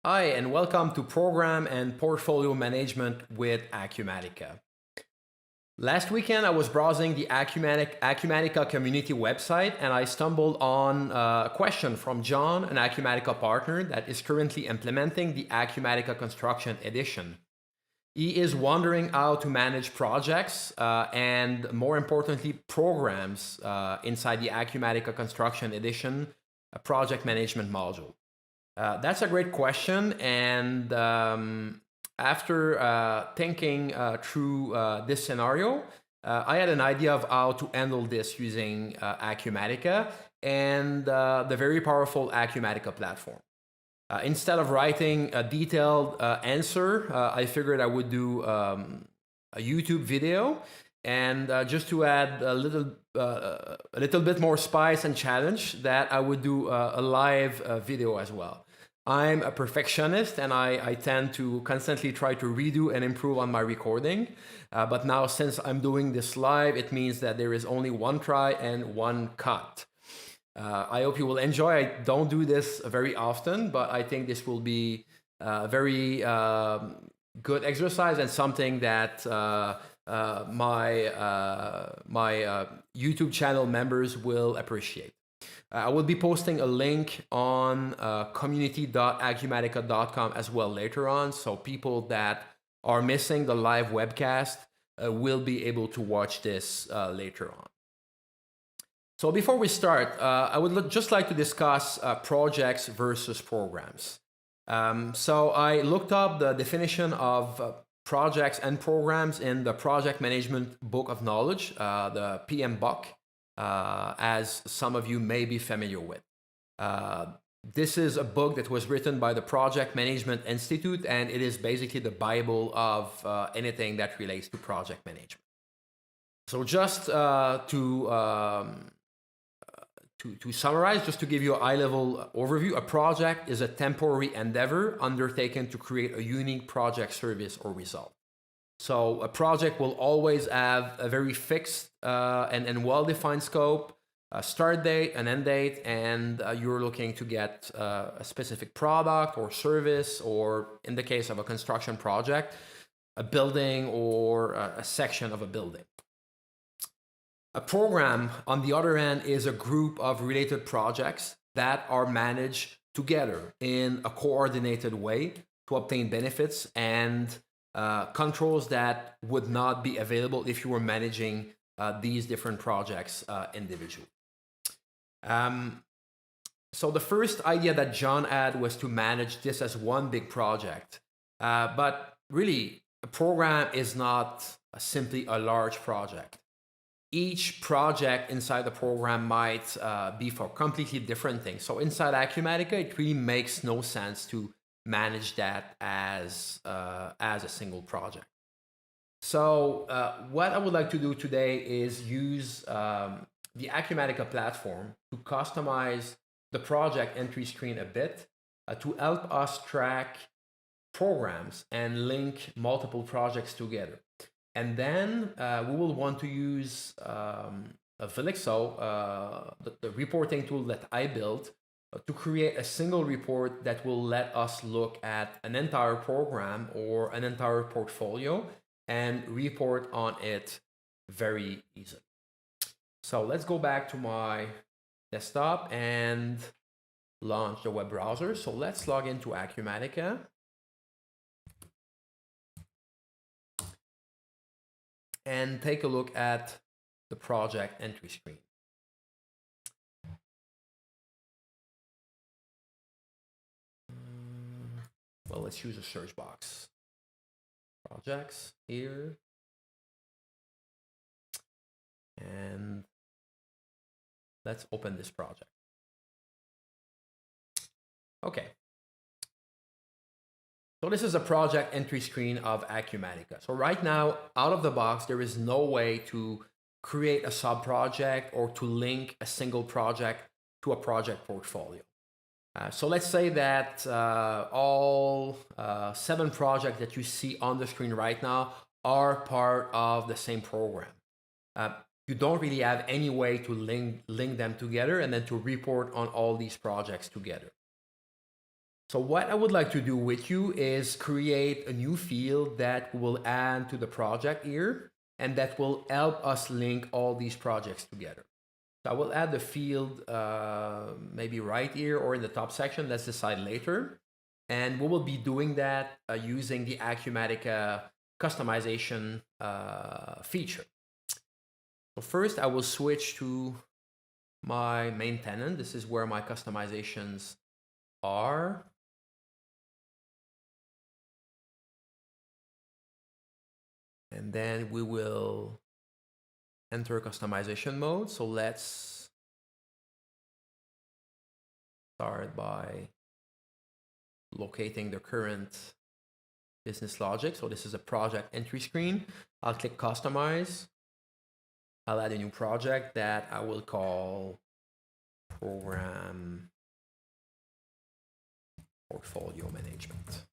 Hi, and welcome to Program and Portfolio Management with Acumatica. Last weekend, I was browsing the Acumatica community website, and I stumbled on a question from John, an Acumatica partner that is currently implementing the Acumatica Construction Edition. He is wondering how to manage projects and, more importantly, programs inside the Acumatica Construction Edition project management module. That's a great question. And after thinking through this scenario, I had an idea of how to handle this using Acumatica and the very powerful Acumatica platform. Instead of writing a detailed answer, I figured I would do a YouTube video, and just to add a little bit more spice and challenge, that I would do a live video as well. I'm a perfectionist, and I tend to constantly try to redo and improve on my recording. But now, since I'm doing this live, it means that there is only one try and one cut. I hope you will enjoy. I don't do this very often, but I think this will be a very good exercise and something that my YouTube channel members will appreciate. I will be posting a link on community.acumatica.com as well later on, so people that are missing the live webcast will be able to watch this later on. So before we start, I would just like to discuss projects versus programs. So I looked up the definition of projects and programs in the Project Management Book of Knowledge, the PM Book, as some of you may be familiar with. This is a book that was written by the Project Management Institute, and it is basically the Bible of anything that relates to project management. So just to summarize, just to give you a high-level overview, a project is a temporary endeavor undertaken to create a unique project service or result. So a project will always have a very fixed and well-defined scope, a start date, an end date, and you're looking to get a specific product or service, or in the case of a construction project, a building or a section of a building. A program, on the other hand, is a group of related projects that are managed together in a coordinated way to obtain benefits and controls that would not be available if you were managing these different projects individually. So the first idea that John had was to manage this as one big project. But really, a program is not simply a large project. Each project inside the program might be for completely different things. So inside Acumatica, it really makes no sense to manage that as a single project. So what I would like to do today is use the Acumatica platform to customize the project entry screen a bit to help us track programs and link multiple projects together. And then we will want to use a Velixo, the reporting tool that I built, to create a single report that will let us look at an entire program or an entire portfolio and report on it very easily. So let's go back to my desktop and launch the web browser. So let's log into Acumatica. And take a look at the project entry screen. Well, let's use a search box. Projects here. And let's open this project. Okay. So this is a project entry screen of Acumatica. So right now, out of the box, there is no way to create a sub-project or to link a single project to a project portfolio. So let's say that all 7 projects that you see on the screen right now are part of the same program. You don't really have any way to link them together and then to report on all these projects together. So what I would like to do with you is create a new field that will add to the project here and that will help us link all these projects together. So I will add the field maybe right here or in the top section. Let's decide later. And we will be doing that using the Acumatica customization feature. So first I will switch to my main tenant. This is where my customizations are. And then we will enter customization mode. So let's start by locating the current business logic. So this is a project entry screen. I'll click customize. I'll add a new project that I will call program portfolio management.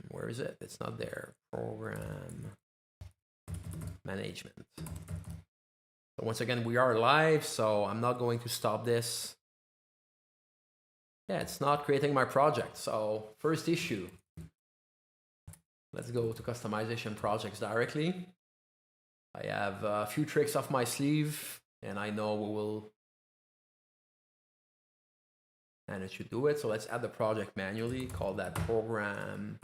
Where is it? It's not there. Program management. So once again, we are live, so I'm not going to stop this. Yeah, it's not creating my project. So first issue. Let's go to customization projects directly. I have a few tricks up my sleeve, and I know we will manage to do it. So let's add the project manually, call that program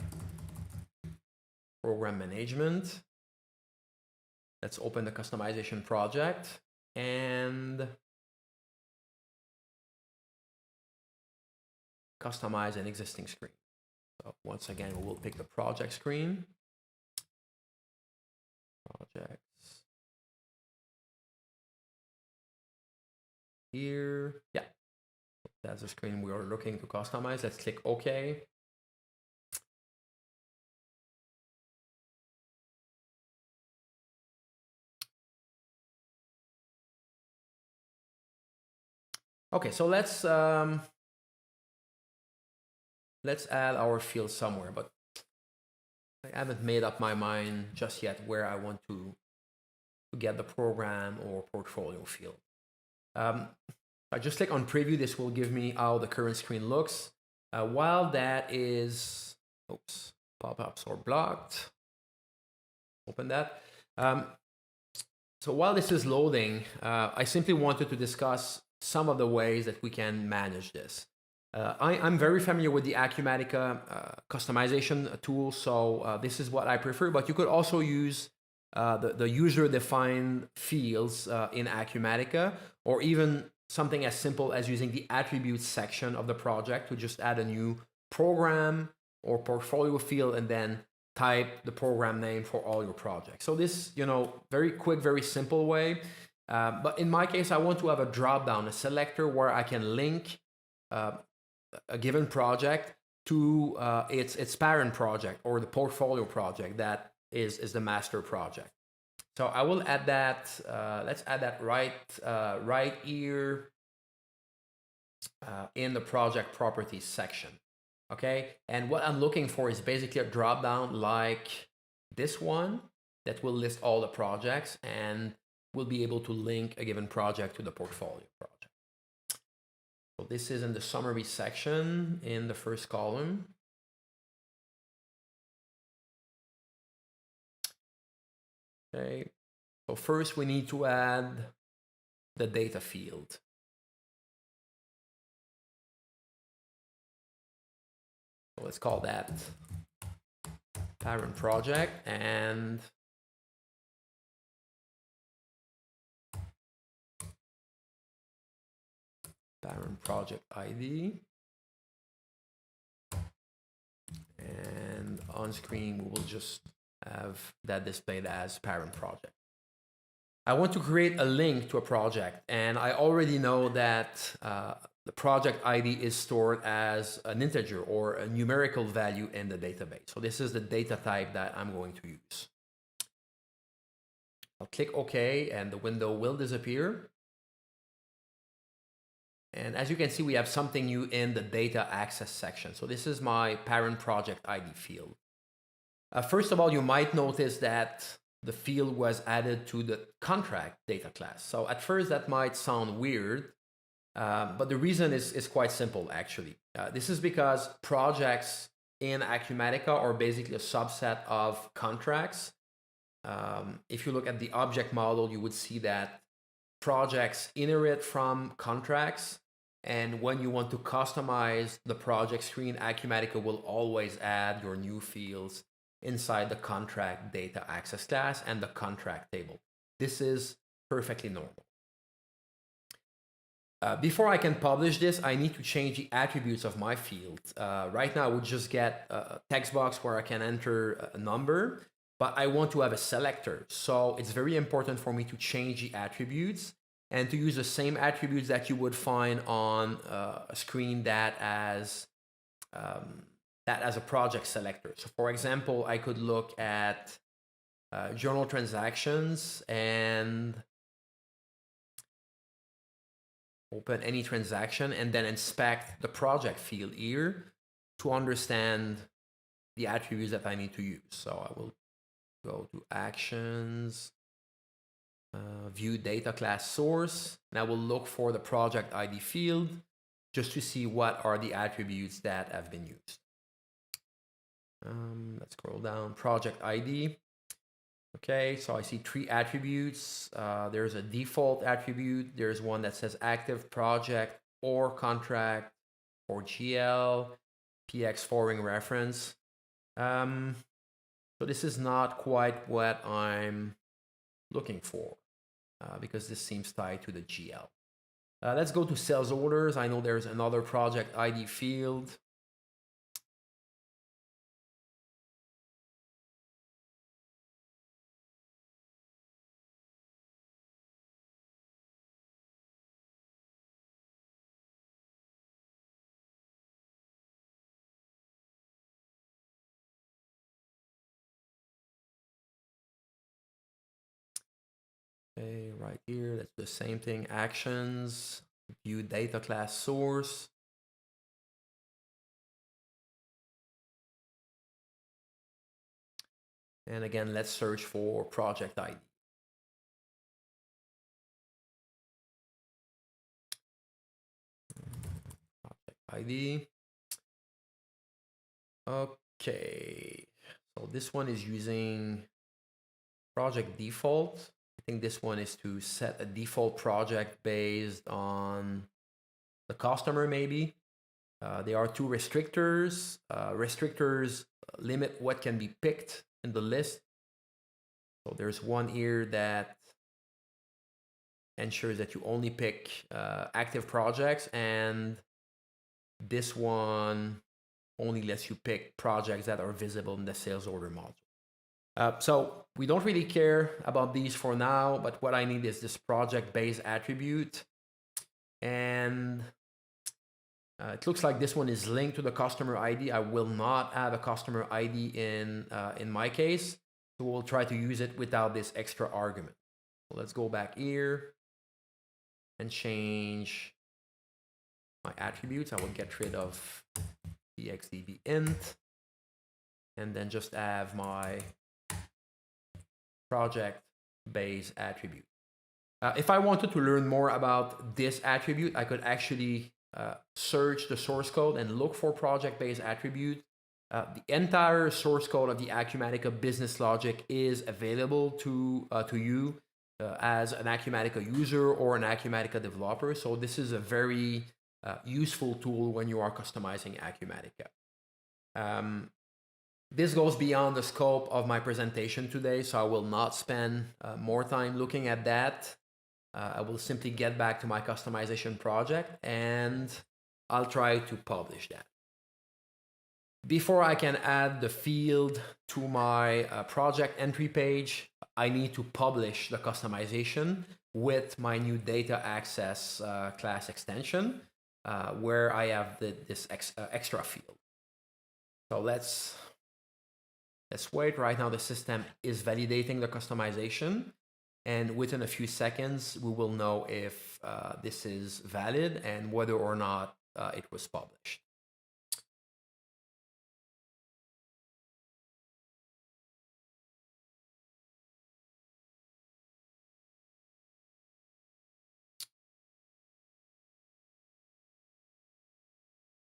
management. Let's open the customization project and customize an existing screen. So once again, we will pick the project screen. Projects. Here, yeah. That's the screen we are looking to customize. Let's click OK. Okay, so let's add our field somewhere, but I haven't made up my mind just yet where I want to get the program or portfolio field. I just click on preview. This will give me how the current screen looks. While that is, oops, pop-ups are blocked. Open that. So while this is loading, I simply wanted to discuss some of the ways that we can manage this. I'm very familiar with the Acumatica customization tool, so this is what I prefer, but you could also use the user-defined fields in Acumatica, or even something as simple as using the attributes section of the project to just add a new program or portfolio field and then type the program name for all your projects. So this, very quick, very simple way. But in my case, I want to have a drop-down, a selector where I can link a given project to its parent project or the portfolio project that is the master project. So I will add that. Let's add that right here in the project properties section. Okay, and what I'm looking for is basically a drop down like this one that will list all the projects and will be able to link a given project to the portfolio project. So this is in the summary section in the first column. Okay, so first we need to add the data field. So let's call that parent project and parent project ID. And on screen, we will just have that displayed as parent project. I want to create a link to a project, and I already know that the project ID is stored as an integer or a numerical value in the database. So this is the data type that I'm going to use. I'll click OK, and the window will disappear. And as you can see, we have something new in the data access section. So this is my parent project ID field. First of all, you might notice that the field was added to the contract data class. So at first that might sound weird, but the reason is quite simple, actually. This is because projects in Acumatica are basically a subset of contracts. If you look at the object model, you would see that projects inherit from contracts. And when you want to customize the project screen, Acumatica will always add your new fields inside the contract data access class and the contract table. This is perfectly normal. Before I can publish this, I need to change the attributes of my field. Right now, I would just get a text box where I can enter a number, but I want to have a selector. So it's very important for me to change the attributes and to use the same attributes that you would find on a screen that has a project selector. So for example, I could look at journal transactions and open any transaction and then inspect the project field here to understand the attributes that I need to use. So I will go to actions, view data class source, and I will look for the project ID field just to see what are the attributes that have been used. Let's scroll down, project ID. Okay, so I see 3 attributes. There's a default attribute. There's one that says active project or contract or GL, PX forwarding reference. So this is not quite what I'm looking for because this seems tied to the GL. Let's go to sales orders. I know there's another project ID field. Okay, right here, that's the same thing, actions, view data class source. And again, let's search for project ID. Project ID. Okay, so this one is using project default. I think this one is to set a default project based on the customer, maybe. There are 2 restrictors. Restrictors limit what can be picked in the list. So there's one here that ensures that you only pick active projects, and this one only lets you pick projects that are visible in the sales order module. So we don't really care about these for now, but what I need is this project-based attribute. And it looks like this one is linked to the customer ID. I will not have a customer ID in my case, so we'll try to use it without this extra argument. So let's go back here and change my attributes. I will get rid of pxdbint and then just have my project base attribute. If I wanted to learn more about this attribute, I could actually search the source code and look for project base attribute. The entire source code of the Acumatica business logic is available to you as an Acumatica user or an Acumatica developer. So this is a very useful tool when you are customizing Acumatica. This goes beyond the scope of my presentation today, so I will not spend more time looking at that. I will simply get back to my customization project and I'll try to publish that. Before I can add the field to my project entry page, I need to publish the customization with my new data access class extension, where I have this extra field. So let's wait. Right now the system is validating the customization, and within a few seconds we will know if this is valid and whether or not it was published.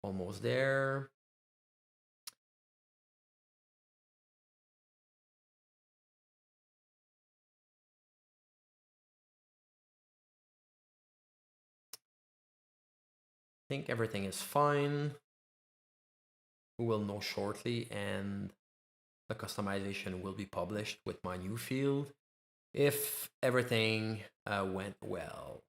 Almost there. I think everything is fine. We will know shortly, and the customization will be published with my new field if everything went well.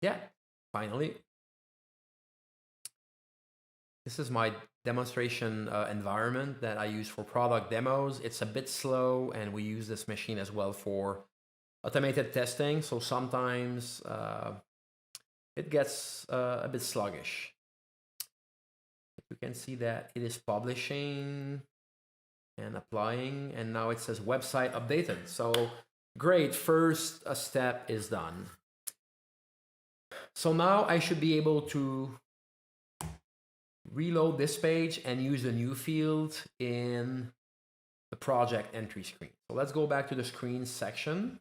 Yeah, finally. This is my demonstration environment that I use for product demos. It's a bit slow, and we use this machine as well for automated testing. So sometimes it gets a bit sluggish. You can see that it is publishing and applying, and now it says website updated. So great, first step is done. So now I should be able to reload this page and use a new field in the project entry screen. So let's go back to the screen section.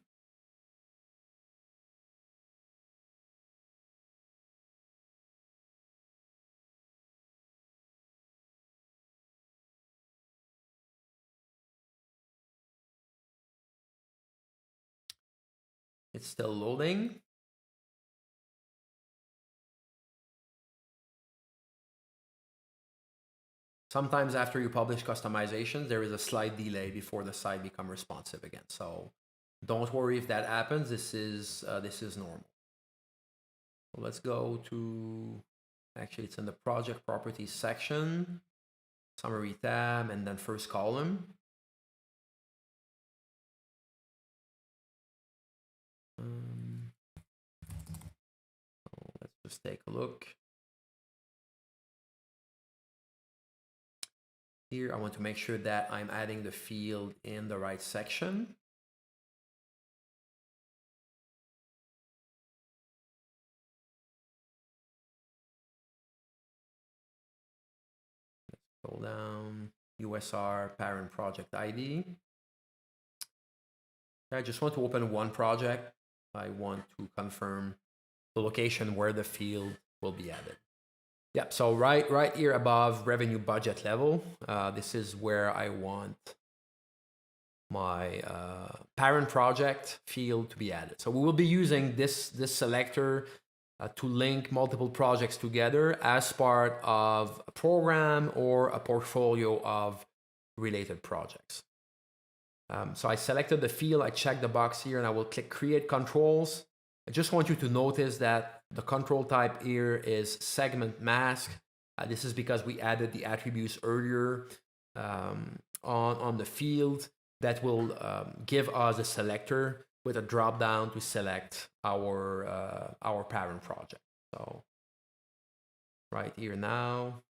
It's still loading. Sometimes after you publish customizations, there is a slight delay before the site becomes responsive again. So don't worry if that happens. This is normal. So let's go to, actually it's in the project properties section, summary tab, and then first column. Let's just take a look. Here, I want to make sure that I'm adding the field in the right section. Let's scroll down, USR parent project ID. I just want to open one project. I want to confirm the location where the field will be added. Yep, so right here above revenue budget level, this is where I want my parent project field to be added. So we will be using this selector to link multiple projects together as part of a program or a portfolio of related projects. So I selected the field, I checked the box here, and I will click Create Controls. I just want you to notice that the control type here is segment mask. This is because we added the attributes earlier on the field that will give us a selector with a drop down to select our parent project. So right here now.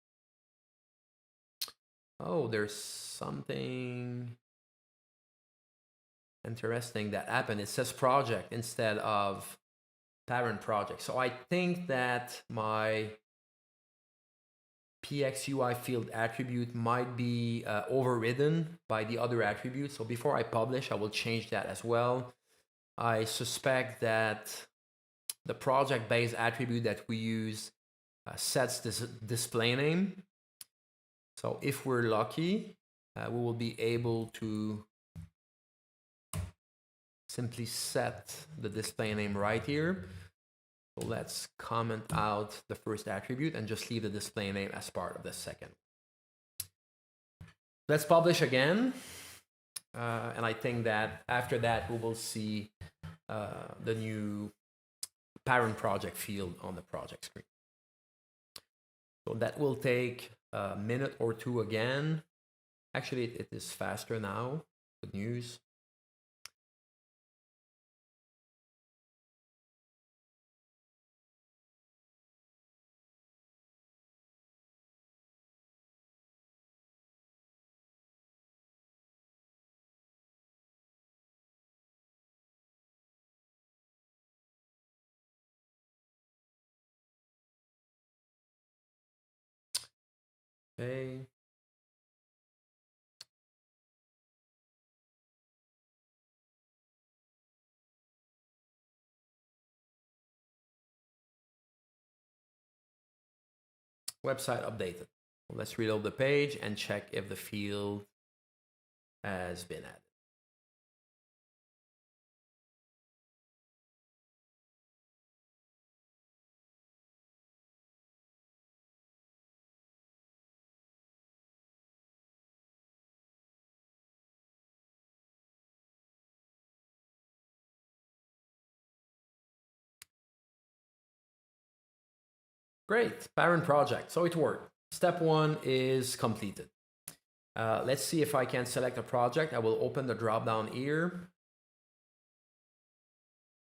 Oh, there's something interesting that happened. It says project instead of parent project. So I think that my PXUI field attribute might be overridden by the other attributes. So before I publish, I will change that as well. I suspect that the project-based attribute that we use sets this display name. So if we're lucky, we will be able to simply set the display name right here. So let's comment out the first attribute and just leave the display name as part of the second. Let's publish again. And I think that after that, we will see the new parent project field on the project screen. So that will take a minute or two again. Actually, it is faster now. Good news. Okay. website updated. Let's reload the page and check if the field has been added. Great, parent project. So it worked. Step 1 is completed. Let's see if I can select a project. I will open the drop down here.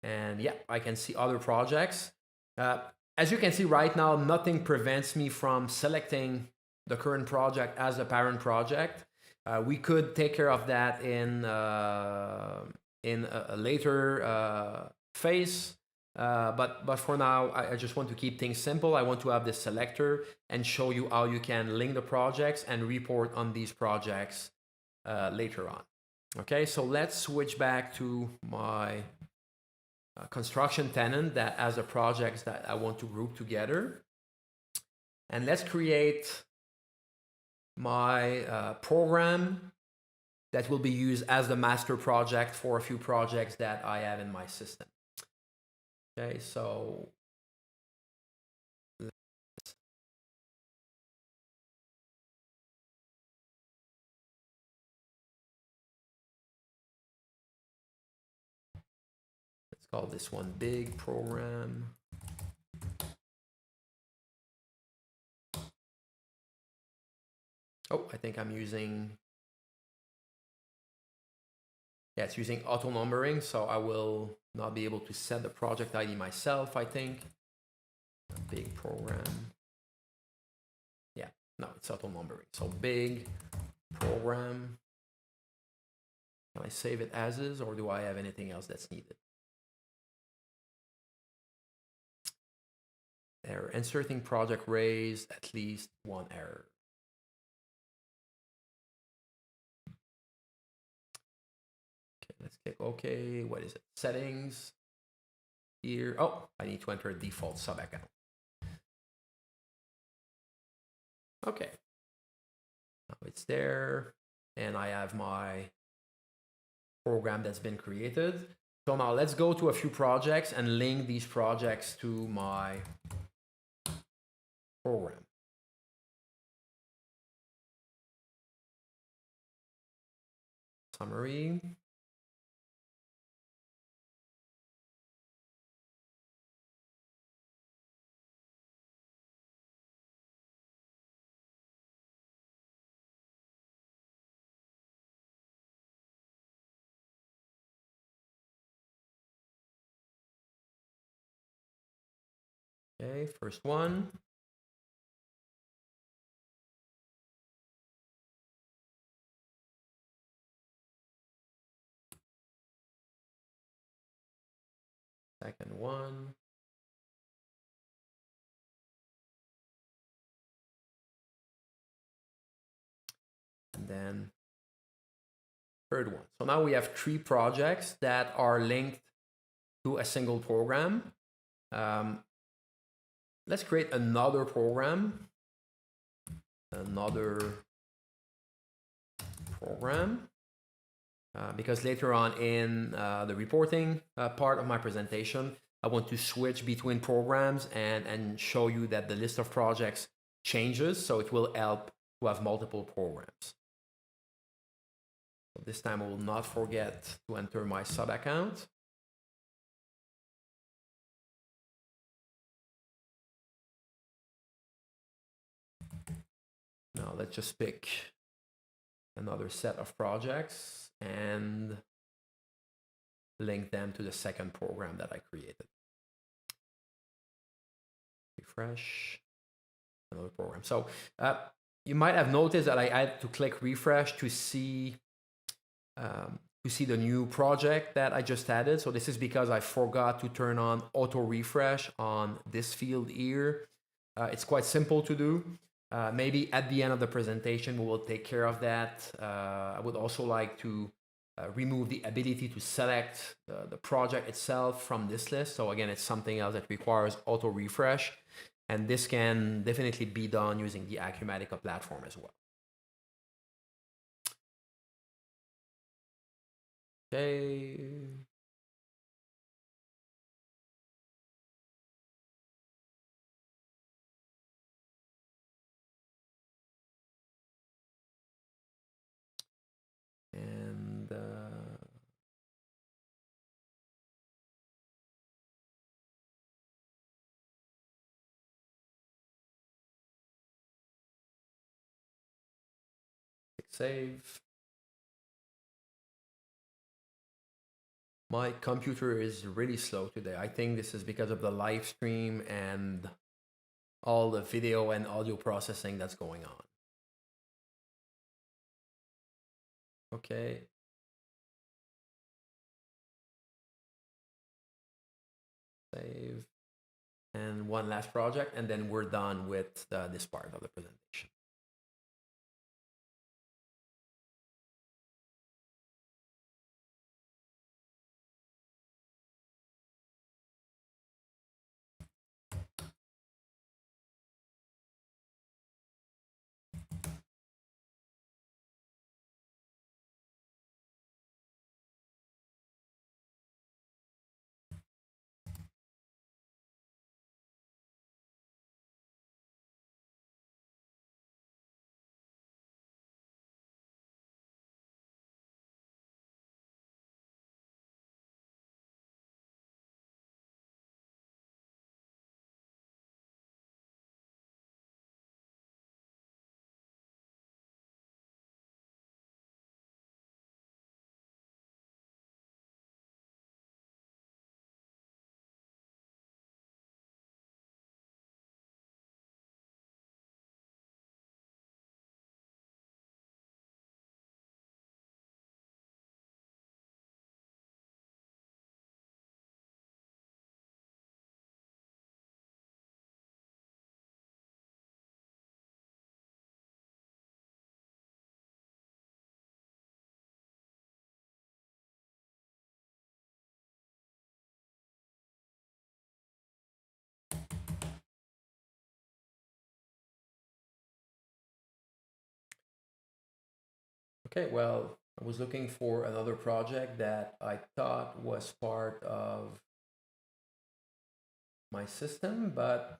And yeah, I can see other projects. As you can see right now, nothing prevents me from selecting the current project as a parent project. We could take care of that in a later phase. But for now, I just want to keep things simple. I want to have this selector and show you how you can link the projects and report on these projects later on. Okay, so let's switch back to my construction tenant that has the projects that I want to group together. And let's create my program that will be used as the master project for a few projects that I have in my system. Okay, so let's call this one big program. Oh, I think I'm using, yeah, it's using auto numbering, so I will not be able to set the project ID myself, I think. Big program. Yeah, no, it's auto numbering. So big program. Can I save it as is, or do I have anything else that's needed? Error. Inserting project raised at least one error. Let's click OK. What is it? Settings. Here. Oh, I need to enter a default sub account. Okay. Now it's there. And I have my program that's been created. So now let's go to a few projects and link these projects to my program. Summary. Okay, first one. Second one. And then third one. So now we have 3 projects that are linked to a single program. Let's create another program. Because later on in the reporting part of my presentation, I want to switch between programs and show you that the list of projects changes, so it will help to have multiple programs. So this time I will not forget to enter my sub account. Now let's just pick another set of projects and link them to the second program that I created. Refresh, another program. So you might have noticed that I had to click refresh to see the new project that I just added. So this is because I forgot to turn on auto refresh on this field here. It's quite simple to do. Maybe at the end of the presentation, we will take care of that. I would also like to remove the ability to select the project itself from this list. So again, it's something else that requires auto refresh. And this can definitely be done using the Acumatica platform as well. Okay. And save. My computer is really slow today. I think this is because of the live stream and all the video and audio processing that's going on. Okay. Save. And one last project, and then we're done with this part of the presentation. Okay, well, I was looking for another project that I thought was part of my system, but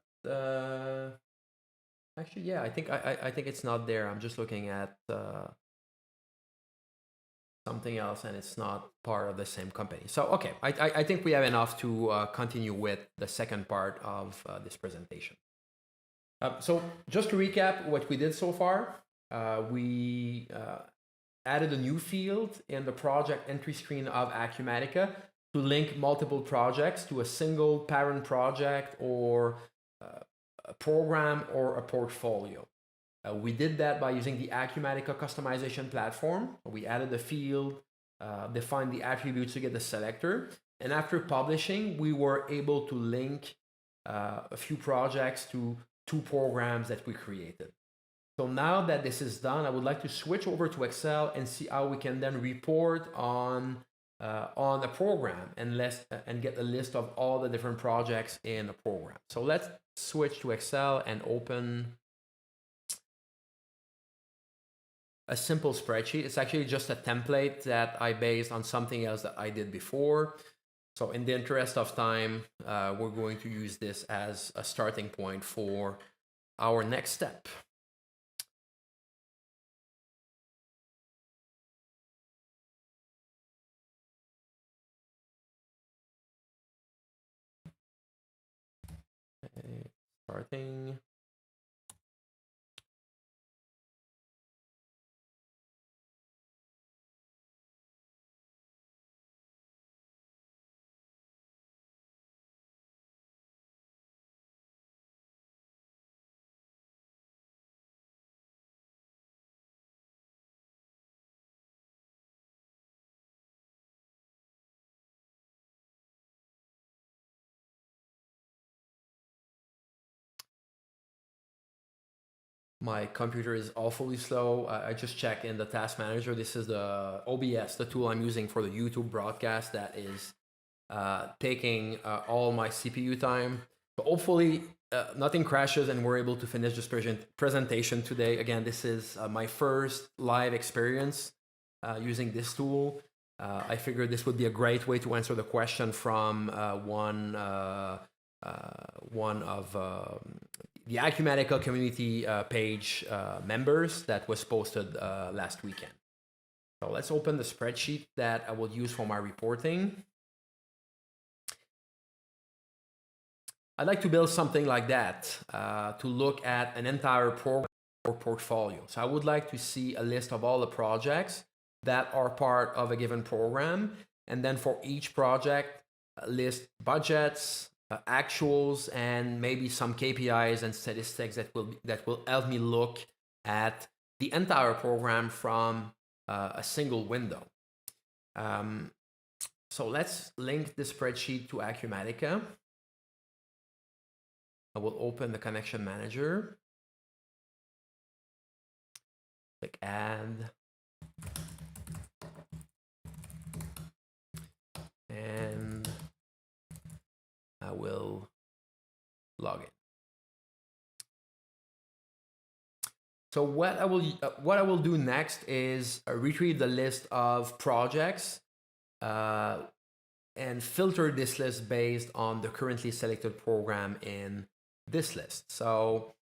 actually, yeah, I think it's not there. I'm just looking at something else, and it's not part of the same company. So, okay, I think we have enough to continue with the second part of this presentation. So, just to recap what we did so far, we added a new field in the project entry screen of Acumatica to link multiple projects to a single parent project or a program or a portfolio. We did that by using the Acumatica customization platform. We added the field, defined the attributes to get the selector, and after publishing, we were able to link a few projects to 2 programs that we created. So now that this is done, I would like to switch over to Excel and see how we can then report on a program and get a list of all the different projects in a program. So let's switch to Excel and open a simple spreadsheet. It's actually just a template that I based on something else that I did before. So in the interest of time, we're going to use this as a starting point for our next step. Okay, starting. My computer is awfully slow. I just checked in the task manager. This is the OBS, the tool I'm using for the YouTube broadcast that is taking all my CPU time. But hopefully nothing crashes and we're able to finish this presentation today. Again, this is my first live experience using this tool. I figured this would be a great way to answer the question from one of the Acumatica community page members that was posted last weekend. So let's open the spreadsheet that I will use for my reporting. I'd like to build something like that to look at an entire program or portfolio. So I would like to see a list of all the projects that are part of a given program, and then for each project, list budgets, actuals, and maybe some KPIs and statistics that will help me look at the entire program from a single window. So let's link the spreadsheet to Acumatica. I will open the connection manager, click add, and I will log in. So what I will do next is retrieve the list of projects and filter this list based on the currently selected program in this list. So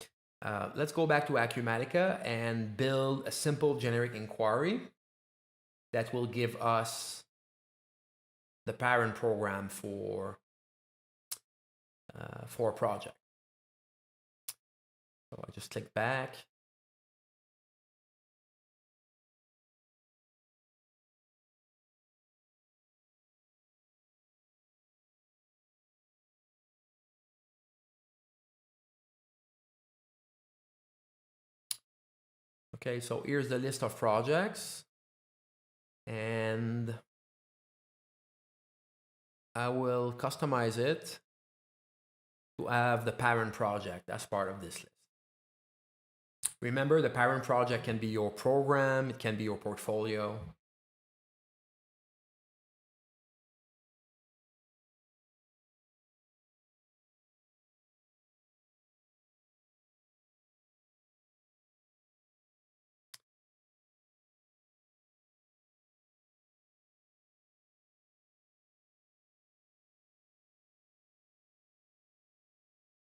let's go back to Acumatica and build a simple generic inquiry that will give us the parent program for a project. So I just click back. Okay, so here's the list of projects, and I will customize it to have the parent project as part of this list. Remember, the parent project can be your program, it can be your portfolio.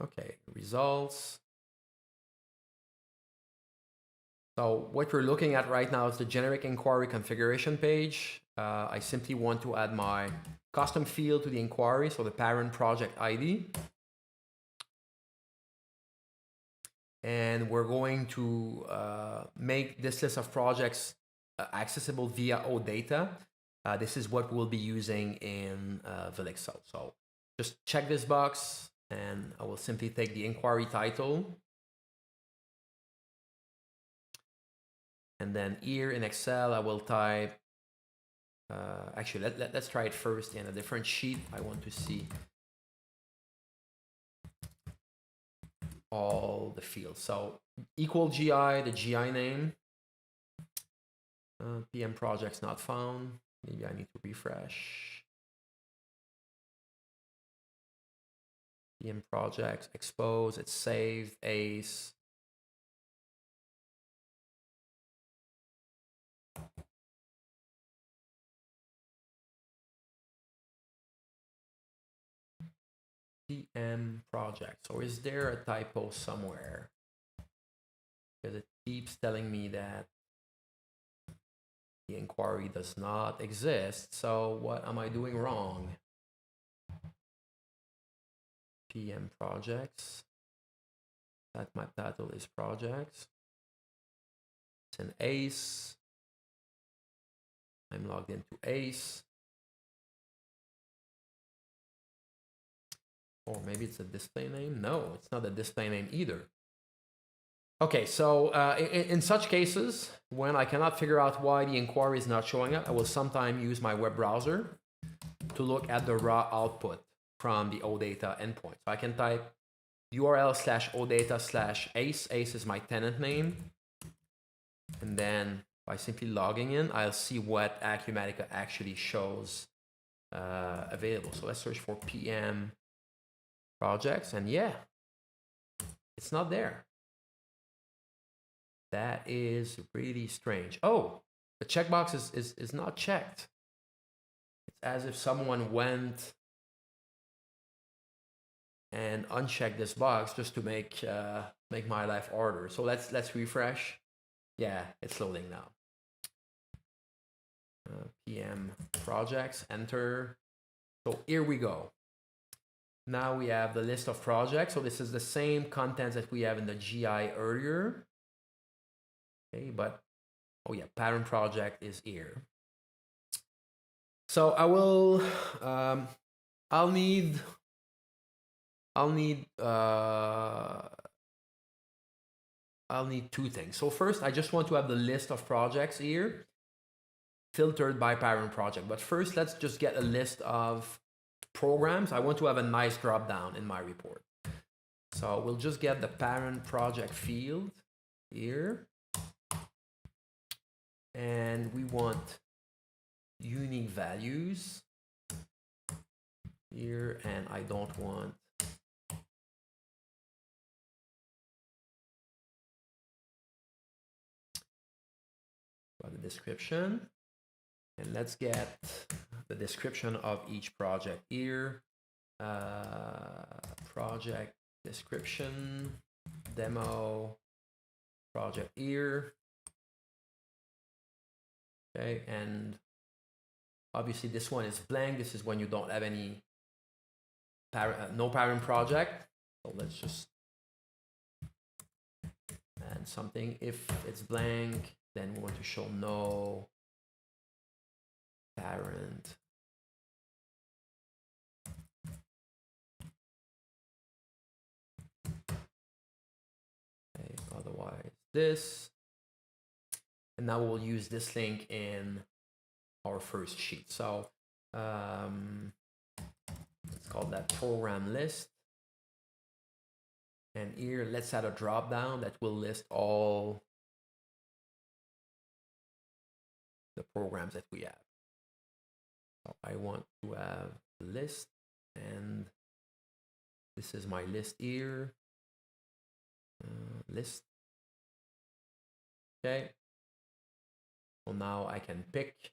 Okay, results. So what we're looking at right now is the generic inquiry configuration page. I simply want to add my custom field to the inquiry, so the parent project ID. And we're going to make this list of projects accessible via OData. This is what we'll be using in Velixo. So just check this box, and I will simply take the inquiry title. And then here in Excel, I will type, actually, let's try it first in a different sheet. I want to see all the fields. So equal GI, the GI name. PM projects not found. Maybe I need to refresh. PM projects, expose, it's saved, ACE. PM project. So is there a typo somewhere? Because it keeps telling me that the inquiry does not exist. So what am I doing wrong? PM projects. That my title is projects. It's an ACE. I'm logged into ACE. Or maybe it's a display name. No, it's not a display name either. Okay, so in such cases, when I cannot figure out why the inquiry is not showing up, I will sometimes use my web browser to look at the raw output from the OData endpoint. So I can type URL/OData/ACE. ACE is my tenant name. And then by simply logging in, I'll see what Acumatica actually shows available. So let's search for PM projects, and yeah, It's not there. That is really strange. Oh, the checkbox is not checked. It's as if someone went and unchecked this box just to make my life harder. So let's refresh. Yeah, it's loading now. PM projects, enter. So here we go. Now we have the list of projects. So this is the same contents that we have in the GI earlier. Okay, but oh yeah, parent project is here. So I will, I'll need two things. So first, I just want to have the list of projects here filtered by parent project. But first, let's just get a list of programs. I want to have a nice drop down in my report. So we'll just get the parent project field here. And we want unique values here, and I don't want the description. And let's get the description of each project here. Project description, demo, project here. Okay, and obviously this one is blank. This is when you don't have any no parent project. So let's just add something. If it's blank, then we want to show no parent. Okay, otherwise this. And now we'll use this link in our first sheet. So let's call that program list. And here, let's add a drop down that will list all the programs that we have. So I want to have a list, and this is my list here. List. Okay. So now I can pick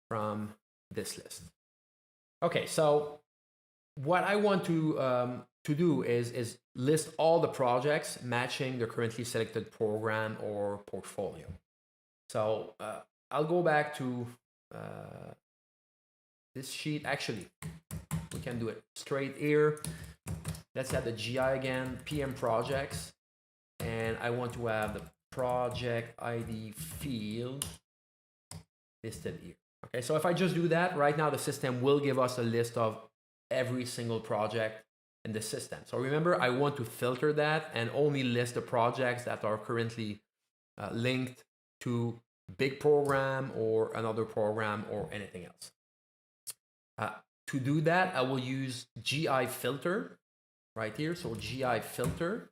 from this list. Okay, so what I want to do is list all the projects matching the currently selected program or portfolio. So I'll go back to this sheet. Actually, we can do it straight here. Let's add the GI again, PM projects, and I want to have the project ID field listed here. Okay, so if I just do that, right now the system will give us a list of every single project in the system. So remember, I want to filter that and only list the projects that are currently linked to big program or another program or anything else. To do that, I will use GI filter right here. So GI filter.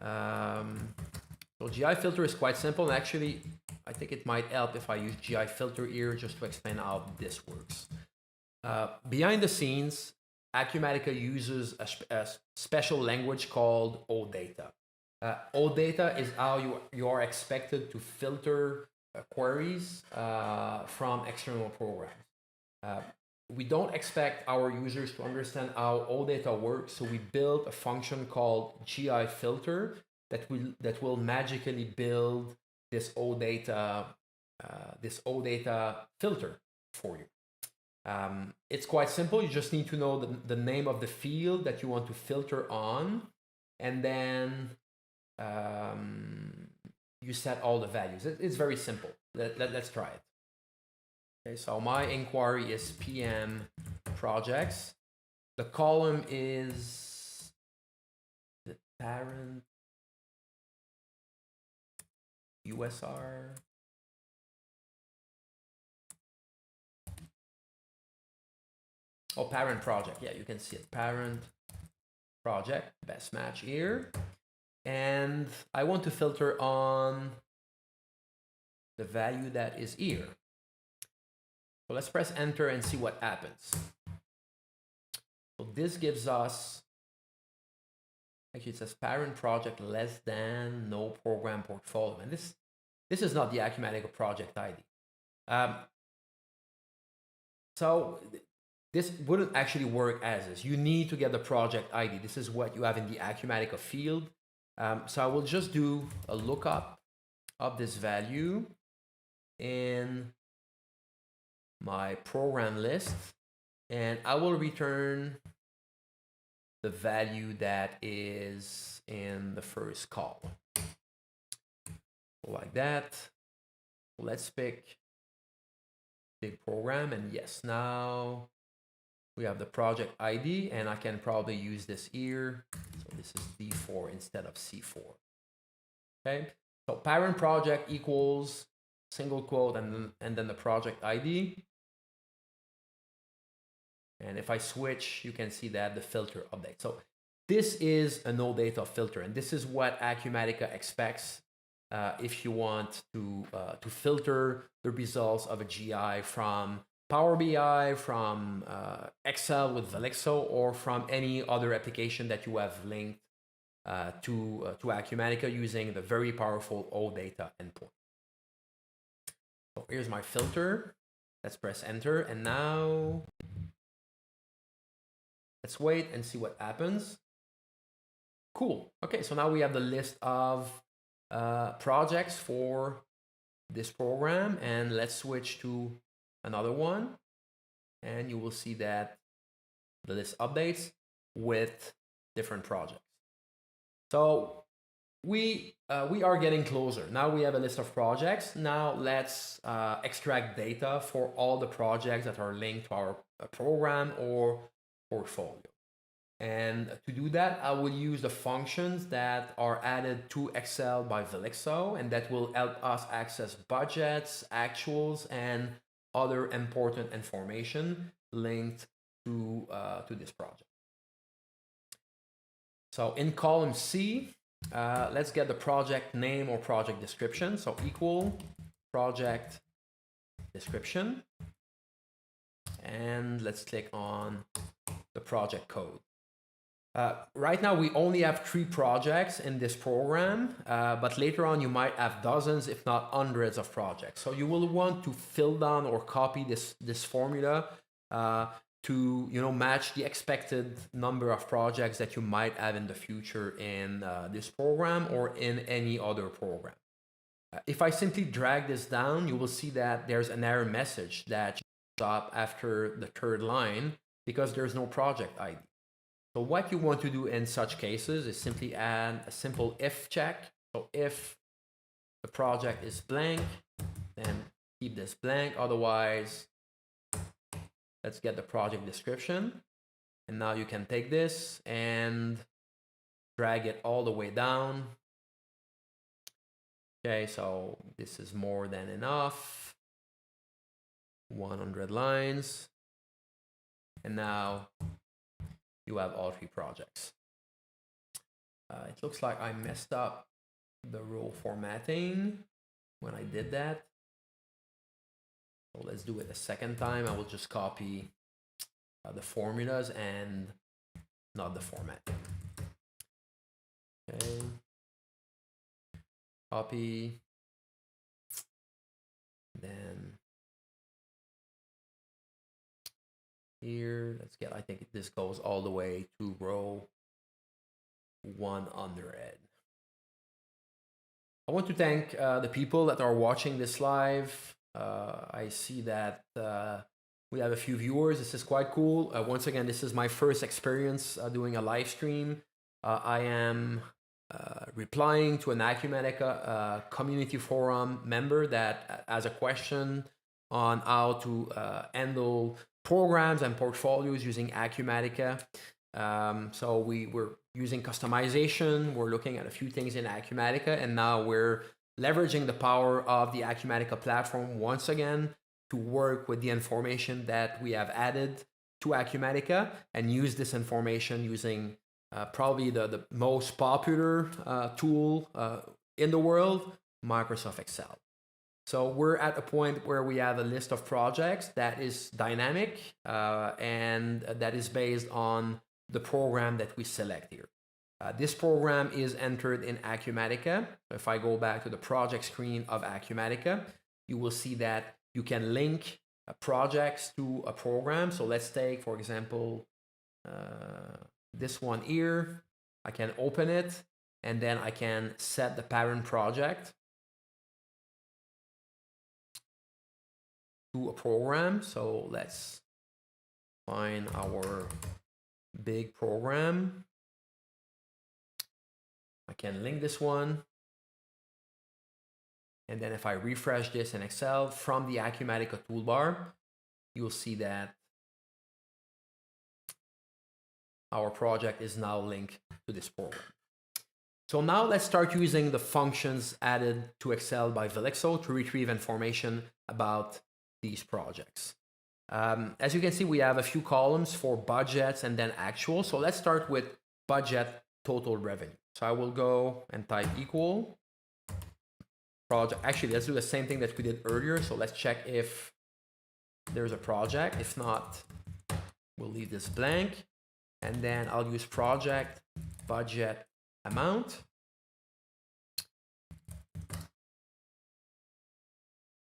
So GI filter is quite simple. And actually, I think it might help if I use GI filter here just to explain how this works. Behind the scenes, Acumatica uses a special language called OData. OData is how you are expected to filter queries from external programs. We don't expect our users to understand how OData works, so we built a function called GI filter that will magically build this OData filter for you. It's quite simple. You just need to know the name of the field that you want to filter on, and then you set all the values. It's very simple. Let's try it. Okay, so my inquiry is PM projects. The column is the parent USR. Oh, parent project. Yeah, you can see it. Parent project, best match here. And I want to filter on the value that is here. So let's press enter and see what happens. So this gives us, actually it says parent project less than no program portfolio. And this is not the Acumatica project ID. So this wouldn't actually work as is. You need to get the project ID. This is what you have in the Acumatica field. So I will just do a lookup of this value in my program list, and I will return the value that is in the first column. Like that. Let's pick big program, and yes, now we have the project ID, and I can probably use this here. So this is D4 instead of C4. Okay, so parent project equals single quote and then the project ID. And if I switch, you can see that the filter update. So this is a no data filter, and this is what Acumatica expects if you want to filter the results of a GI from Power BI, from Excel with Velixo, or from any other application that you have linked to Acumatica using the very powerful OData endpoint. So here's my filter. Let's press enter, and now let's wait and see what happens. Cool. Okay, so now we have the list of projects for this program, and let's switch to another one, and you will see that the list updates with different projects. So we are getting closer. Now we have a list of projects. Now let's extract data for all the projects that are linked to our program or portfolio. And to do that, I will use the functions that are added to Excel by Velixo, and that will help us access budgets, actuals, and other important information linked to this project. So in column C, let's get the project name or project description. So equal project description, and let's click on the project code. Right now, we only have 3 projects in this program, but later on, you might have dozens, if not hundreds of projects. So you will want to fill down or copy this formula to match the expected number of projects that you might have in the future in this program or in any other program. If I simply drag this down, you will see that there's an error message that shows up after the 3rd line because there's no project ID. So what you want to do in such cases is simply add a simple if check. So if the project is blank, then keep this blank. Otherwise, let's get the project description. And now you can take this and drag it all the way down. Okay, so this is more than enough. 100 lines. And now you have all 3 projects. It looks like I messed up the row formatting when I did that. So let's do it a second time. I will just copy the formulas and not the formatting. Okay. Copy. Then here, let's get, I think this goes all the way to row 100. I want to thank the people that are watching this live. I see that we have a few viewers. This is quite cool. Once again, this is my first experience doing a live stream. I am replying to an Acumatica community forum member that has a question on how to handle programs and portfolios using Acumatica. So we're using customization. We're looking at a few things in Acumatica, and now we're leveraging the power of the Acumatica platform once again to work with the information that we have added to Acumatica and use this information using probably the most popular tool in the world, Microsoft Excel. So we're at a point where we have a list of projects that is dynamic and that is based on the program that we select here. This program is entered in Acumatica. If I go back to the project screen of Acumatica, you will see that you can link projects to a program. So let's take, for example, this one here. I can open it, and then I can set the parent project to a program. So let's find our big program. I can link this one. And then if I refresh this in Excel from the Acumatica toolbar, you'll see that our project is now linked to this program. So now let's start using the functions added to Excel by Velixo to retrieve information about these projects. As you can see, we have a few columns for budgets and then actual. So let's start with budget total revenue. So I will go and type equal project. Actually, let's do the same thing that we did earlier. So let's check if there's a project. If not, we'll leave this blank. And then I'll use project budget amount.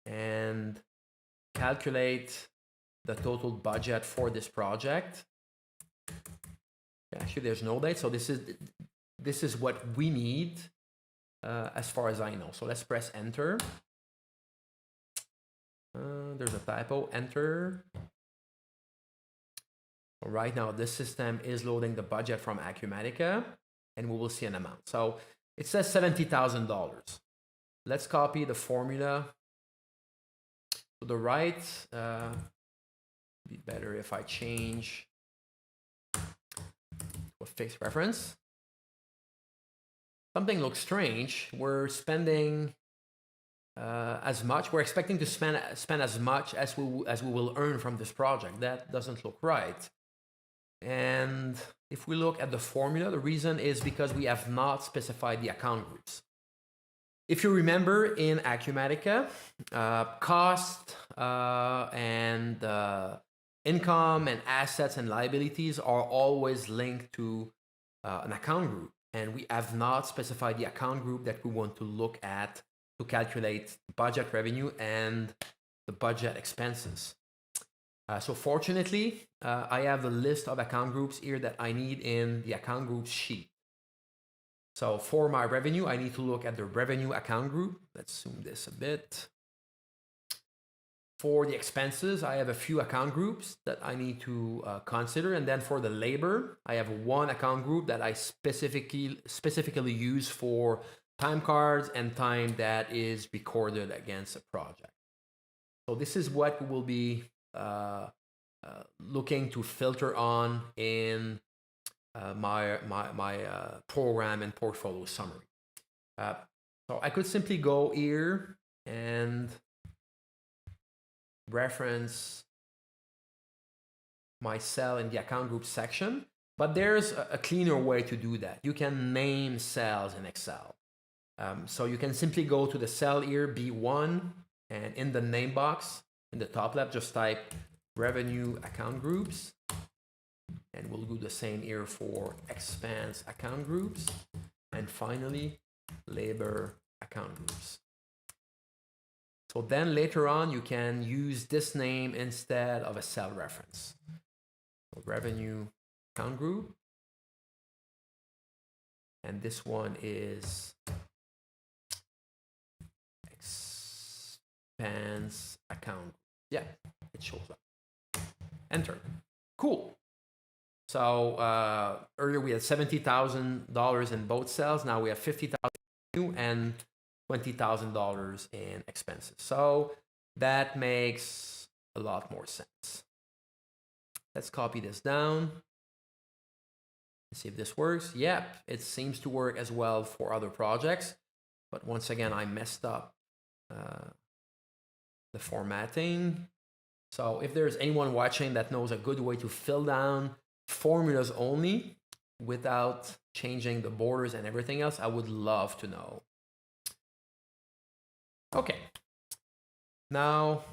And calculate the total budget for this project. Actually, there's no date. So this is what we need as far as I know. So let's press enter. There's a typo, enter. Right now, this system is loading the budget from Acumatica, and we will see an amount. So it says $70,000. Let's copy the formula to the right. Be better if I change to a fixed reference. Something looks strange. We're spending as much. We're expecting to spend as much as we will earn from this project. That doesn't look right. And if we look at the formula, the reason is because we have not specified the account groups. If you remember in Acumatica, cost and income and assets and liabilities are always linked to an account group. And we have not specified the account group that we want to look at to calculate budget revenue and the budget expenses. So fortunately, I have the list of account groups here that I need in the account groups sheet. So for my revenue, I need to look at the revenue account group. Let's zoom this a bit. For the expenses, I have a few account groups that I need to consider. And then for the labor, I have one account group that I specifically use for time cards and time that is recorded against a project. So this is what we will be looking to filter on in my program and portfolio summary. So I could simply go here and reference my cell in the account group section, but there's a cleaner way to do that. You can name cells in Excel. So you can simply go to the cell here, B1, and in the name box, in the top left, just type revenue account groups. And we'll do the same here for expense account groups. And finally, labor account groups. So then later on, you can use this name instead of a cell reference. So revenue account group. And this one is expense account. Yeah, it shows up. Enter. Cool. So earlier we had $70,000 in both cells. Now we have $50,000 and $20,000 in expenses. So that makes a lot more sense. Let's copy this down. Let's see if this works. Yep, it seems to work as well for other projects. But once again, I messed up the formatting. So if there's anyone watching that knows a good way to fill down formulas only without changing the borders and everything else, I would love to know. Okay, Now,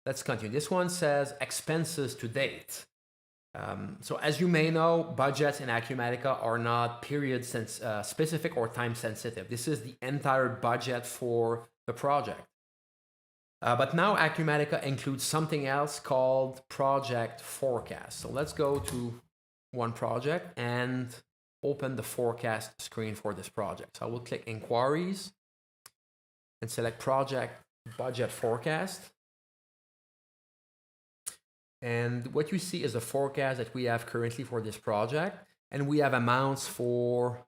let's continue. This one says expenses to date. So as you may know, budgets in Acumatica are not period specific or time sensitive. This is the entire budget for the project. But now Acumatica includes something else called project forecast. So let's go to one project and open the forecast screen for this project. So I will click inquiries and select project budget forecast. And what you see is a forecast that we have currently for this project, and we have amounts for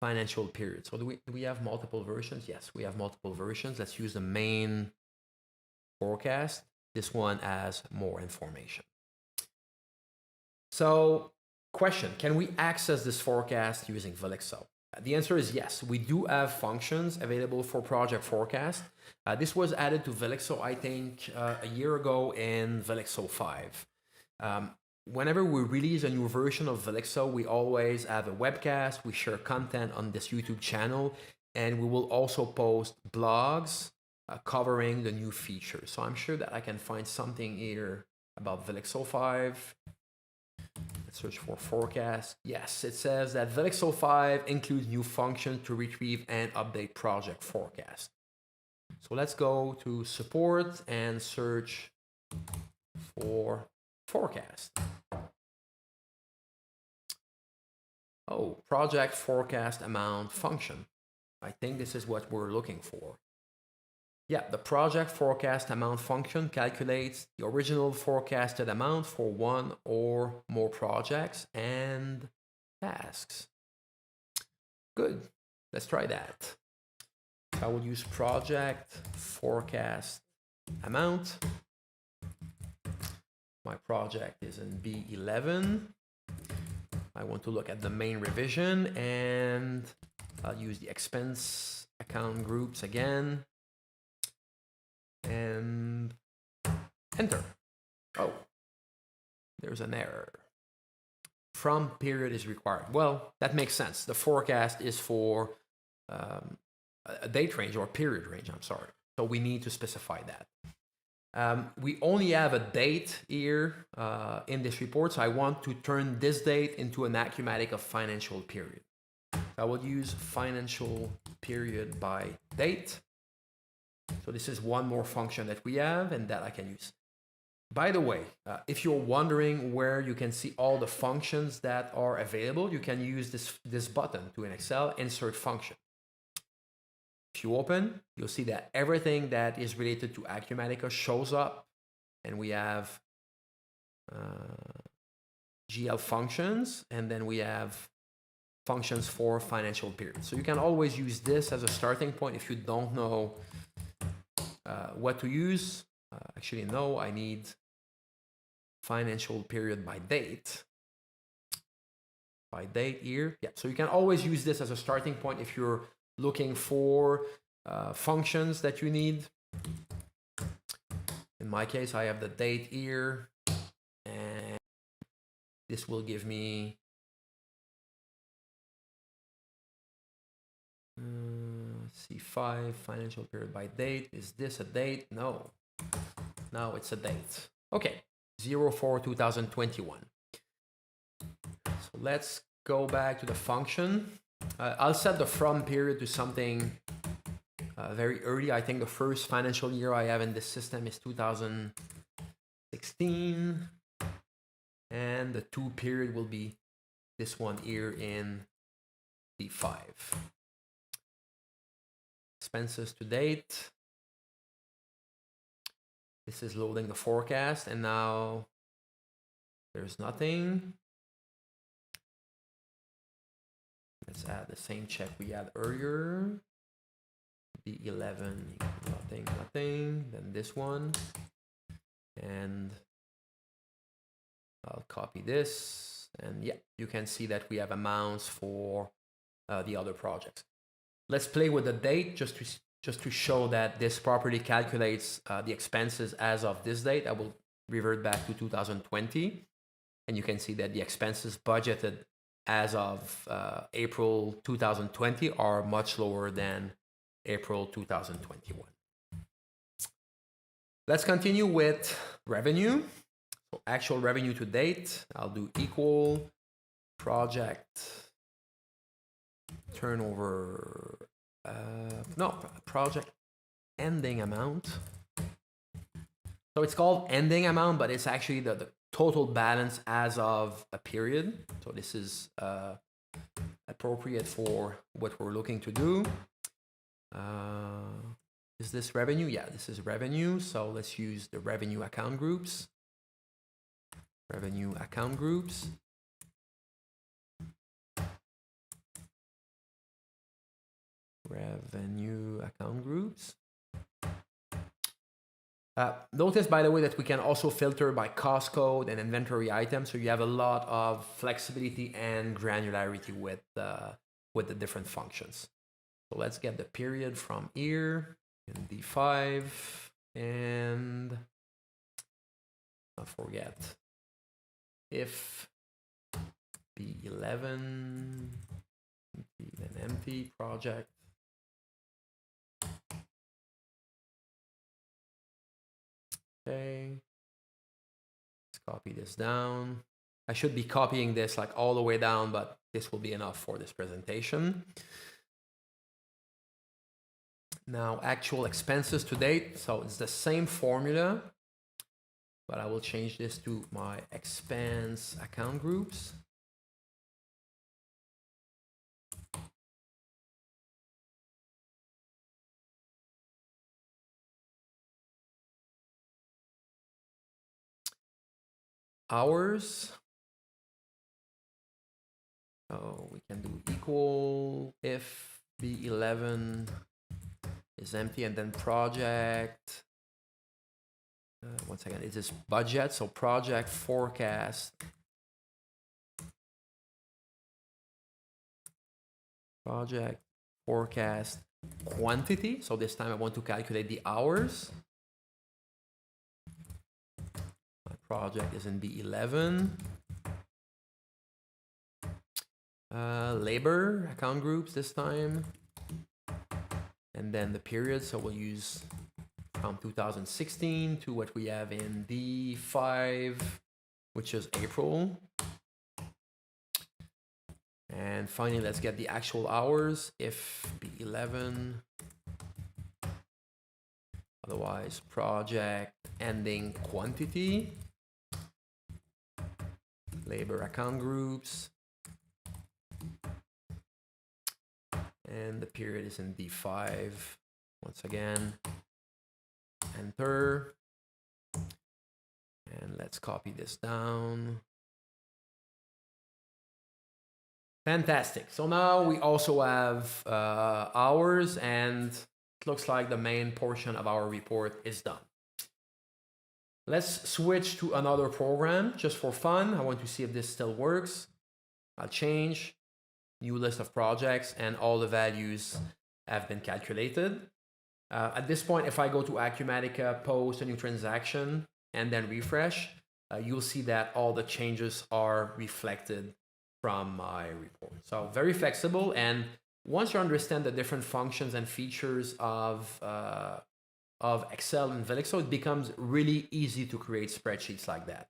financial periods. So do we have multiple versions? Yes, we have multiple versions. Let's use the main forecast. This one has more information. So, question, can we access this forecast using Velixo? The answer is yes. We do have functions available for project forecast. This was added to Velixo, I think, a year ago in Velixo 5. Whenever we release a new version of Velixo, we always have a webcast, we share content on this YouTube channel, and we will also post blogs covering the new features. So I'm sure that I can find something here about Velixo 5. Let's search for forecast. Yes, it says that Velixo 5 includes new functions to retrieve and update project forecast. So let's go to support and search for forecast. Oh, project forecast amount function. I think this is what we're looking for. Yeah, the project forecast amount function calculates the original forecasted amount for one or more projects and tasks. Good, let's try that. I will use project forecast amount. My project is in B11. I want to look at the main revision, and I'll use the expense account groups again. And enter. Oh, there's an error. From period is required. Well, that makes sense. The forecast is for a date range or period range, I'm sorry. So we need to specify that. We only have a date here in this report, so I want to turn this date into an Acumatica financial period. I will use financial period by date. So this is one more function that we have and that I can use. By the way, if you're wondering where you can see all the functions that are available, you can use this button to in Excel, insert function. If you open, you'll see that everything that is related to Acumatica shows up, and we have GL functions, and then we have functions for financial periods. So you can always use this as a starting point if you don't know what to use. Actually, no, I need financial period by date. By date here. Yeah, so you can always use this as a starting point if you're looking for functions that you need. In my case, I have the date here, and this will give me C5 financial period by date. Is this a date? No. Now it's a date. Okay, 04/2021. So let's go back to the function. I'll set the from period to something very early. I think the first financial year I have in this system is 2016. And the to period will be this one here in D5. Expenses to date. This is loading the forecast, and now there's nothing. Let's add the same check we had earlier. B11, nothing. Then this one. And I'll copy this. And yeah, you can see that we have amounts for the other projects. Let's play with the date just to show that this properly calculates the expenses as of this date. I will revert back to 2020. And you can see that the expenses budgeted as of April 2020 are much lower than April 2021. Let's continue with revenue. So actual revenue to date, I'll do equal project turnover, project ending amount. So it's called ending amount, but it's actually the total balance as of a period. So this is appropriate for what we're looking to do. Is this revenue? Yeah, this is revenue. So let's use the revenue account groups. Revenue account groups. Revenue account groups. Notice, by the way, that we can also filter by cost code and inventory items, so you have a lot of flexibility and granularity with the different functions. So let's get the period from here in D5, and don't forget if B11, then empty project. Okay, let's copy this down. I should be copying this like all the way down, but this will be enough for this presentation. Now, actual expenses to date. So it's the same formula, but I will change this to my expense account groups. Hours. So we can do equal if B11 is empty, and then project. Once again, it is budget. So project forecast. Project forecast quantity. So this time I want to calculate the hours. My project is in B11. Labor account groups this time. And then the period. So we'll use from 2016 to what we have in D5, which is April. And finally, let's get the actual hours. If B11, otherwise project ending quantity, labor account groups, and the period is in D5. Once again, enter, and let's copy this down. Fantastic. So now we also have hours, and it looks like the main portion of our report is done. Let's switch to another program just for fun. I want to see if this still works. I'll change, new list of projects, and all the values have been calculated. At this point, if I go to Acumatica, post a new transaction, and then refresh, you'll see that all the changes are reflected from my report. So very flexible, and once you understand the different functions and features of Excel and Velixo, it becomes really easy to create spreadsheets like that.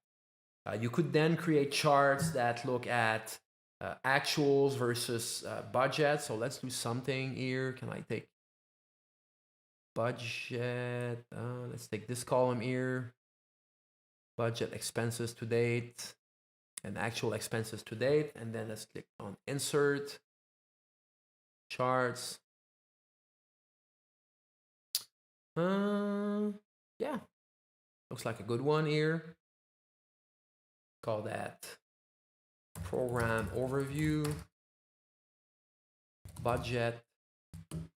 You could then create charts that look at actuals versus budget. So let's do something here. Can I take budget? Let's take this column here. Budget expenses to date and actual expenses to date. And then let's click on insert, charts. Yeah, looks like a good one here. Call that program overview, budget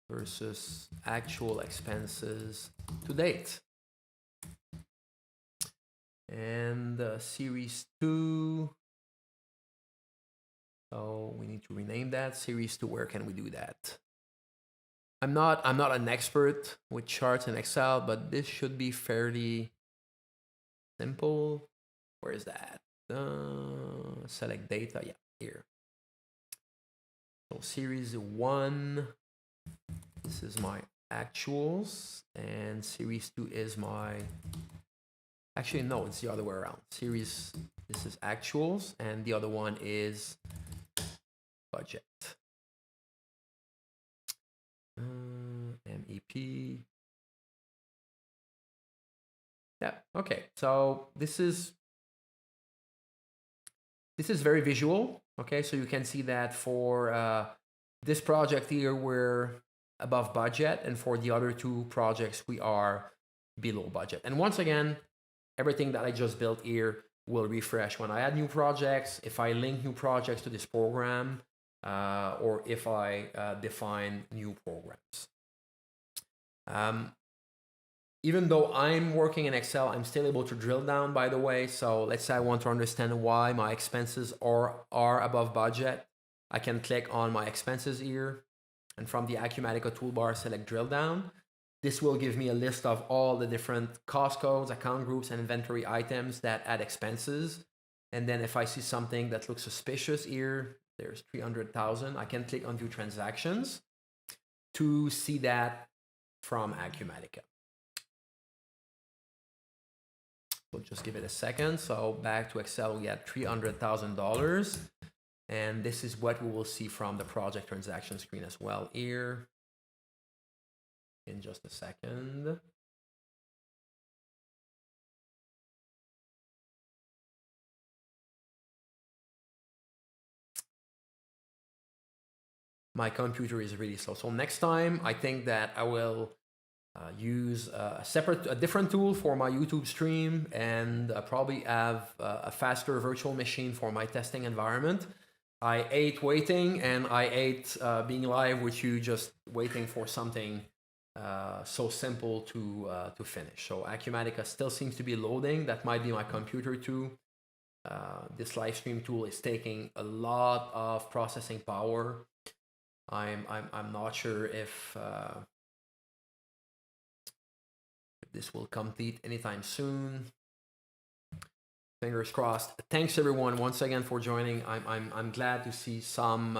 versus actual expenses to date. And series 2. So we need to rename that series 2. Where can we do that? I'm not an expert with charts in Excel, but this should be fairly simple. Where is that? Select data. Yeah, here. So series 1. This is my actuals, and series 2 is my, actually no, it's the other way around. Series, this is actuals, and the other one is budget. MEP. Yeah, okay, so this is very visual. Okay, so you can see that for this project here, we're above budget, and for the other two projects, we are below budget. And once again, everything that I just built here will refresh when I add new projects, if I link new projects to this program, or if I define new programs. Even though I'm working in Excel, I'm still able to drill down, by the way. So let's say I want to understand why my expenses are above budget. I can click on my expenses here, and from the Acumatica toolbar, select drill down. This will give me a list of all the different cost codes, account groups, and inventory items that add expenses. And then if I see something that looks suspicious here, there's 300,000, I can click on view transactions to see that from Acumatica. We'll just give it a second. So back to Excel, we got $300,000. And this is what we will see from the project transaction screen as well here in just a second. My computer is really slow. So next time, I think that I will use a different tool for my YouTube stream, and probably have a faster virtual machine for my testing environment. I hate waiting, and I hate being live with you, just waiting for something so simple to finish. So Acumatica still seems to be loading. That might be my computer too. This live stream tool is taking a lot of processing power. I'm not sure if this will complete anytime soon. Fingers crossed. Thanks everyone once again for joining. I'm glad to see some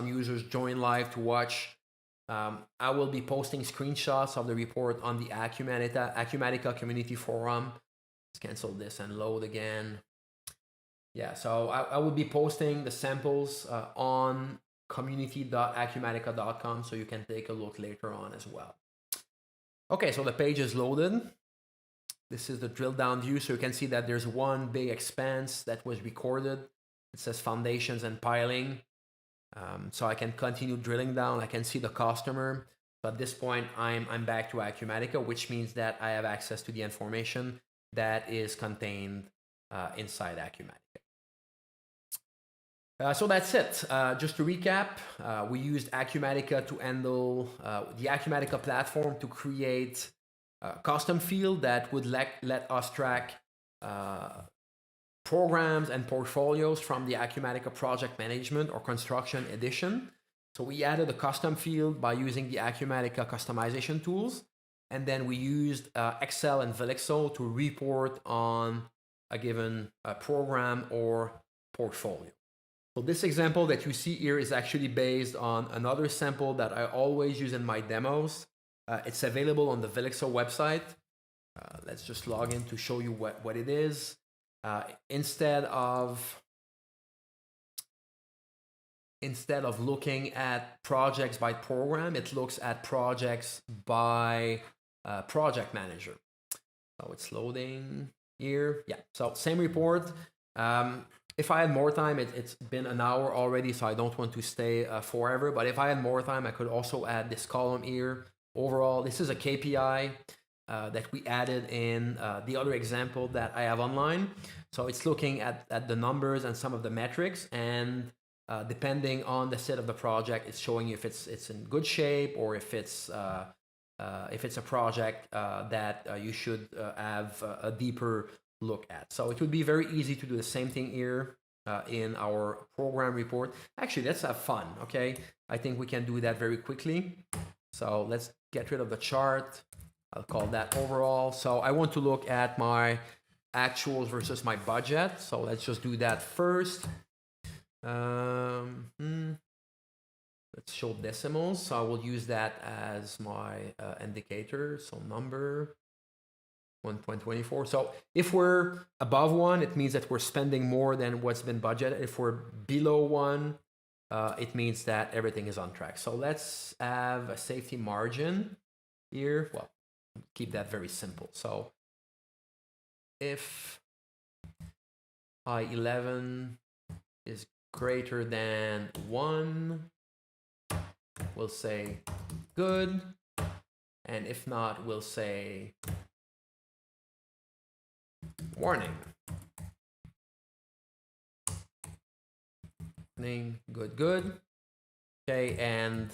users join live to watch. I will be posting screenshots of the report on the Acumatica community forum. Let's cancel this and load again. Yeah, so I will be posting the samples on community.acumatica.com, so you can take a look later on as well. Okay, so the page is loaded. This is the drill down view, so you can see that there's one big expense that was recorded. It says foundations and piling. So I can continue drilling down. I can see the customer. So at this point, I'm back to Acumatica, which means that I have access to the information that is contained inside Acumatica. So that's it. Just to recap, we used Acumatica to handle the Acumatica platform to create a custom field that would let us track programs and portfolios from the Acumatica project management or construction edition. So we added a custom field by using the Acumatica customization tools. And then we used Excel and Velixo to report on a given program or portfolio. So this example that you see here is actually based on another sample that I always use in my demos. It's available on the Velixo website. Let's just log in to show you what it is. Instead of looking at projects by program, it looks at projects by project manager. So it's loading here. Yeah, so same report. If I had more time, it's been an hour already, so I don't want to stay forever. But if I had more time, I could also add this column here. Overall, this is a KPI that we added in the other example that I have online. So it's looking at the numbers and some of the metrics, and depending on the set of the project, it's showing you if it's in good shape, or if it's a project that you should have a deeper look at. So it would be very easy to do the same thing here in our program report. Actually, let's have fun, okay? I think we can do that very quickly. So let's get rid of the chart. I'll call that overall. So I want to look at my actuals versus my budget. So let's just do that first. let's show decimals. So I will use that as my indicator. So number 1.24. So if we're above 1, it means that we're spending more than what's been budgeted. If we're below 1, it means that everything is on track. So let's have a safety margin here. Well, keep that very simple. So if I11 is greater than 1, we'll say good. And if not, we'll say warning. Good, good. Okay, and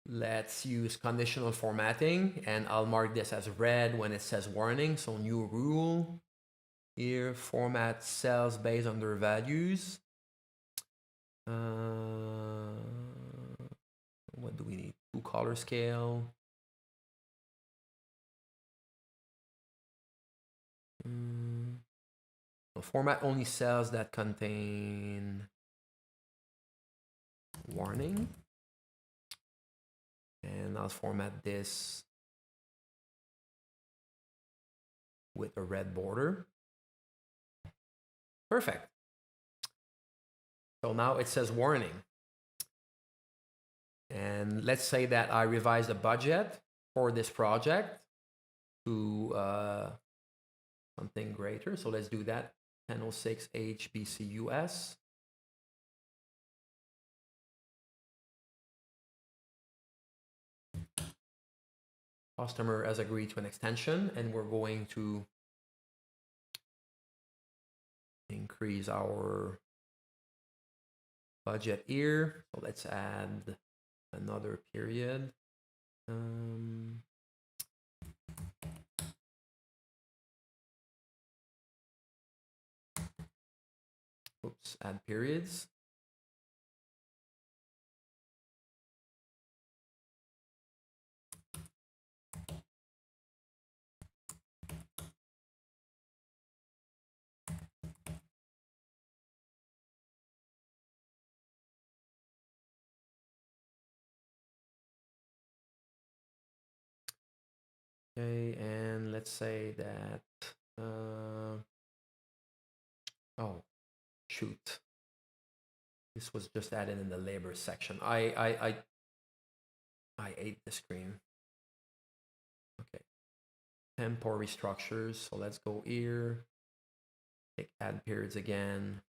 let's use conditional formatting, and I'll mark this as red when it says warning. So new rule here, format cells based on their values. What do we need? 2 color scale. Format only cells that contain warning. And I'll format this with a red border. Perfect. So now it says warning. And let's say that I revise the budget for this project to something greater. So let's do that. 1006 HBCUS. Customer has agreed to an extension, and we're going to increase our budget here. So let's add another period. Oops, add periods. Okay, and let's say that, oh, shoot. This was just added in the labor section. I ate the screen. Okay, temporary structures. So let's go here, take add periods again.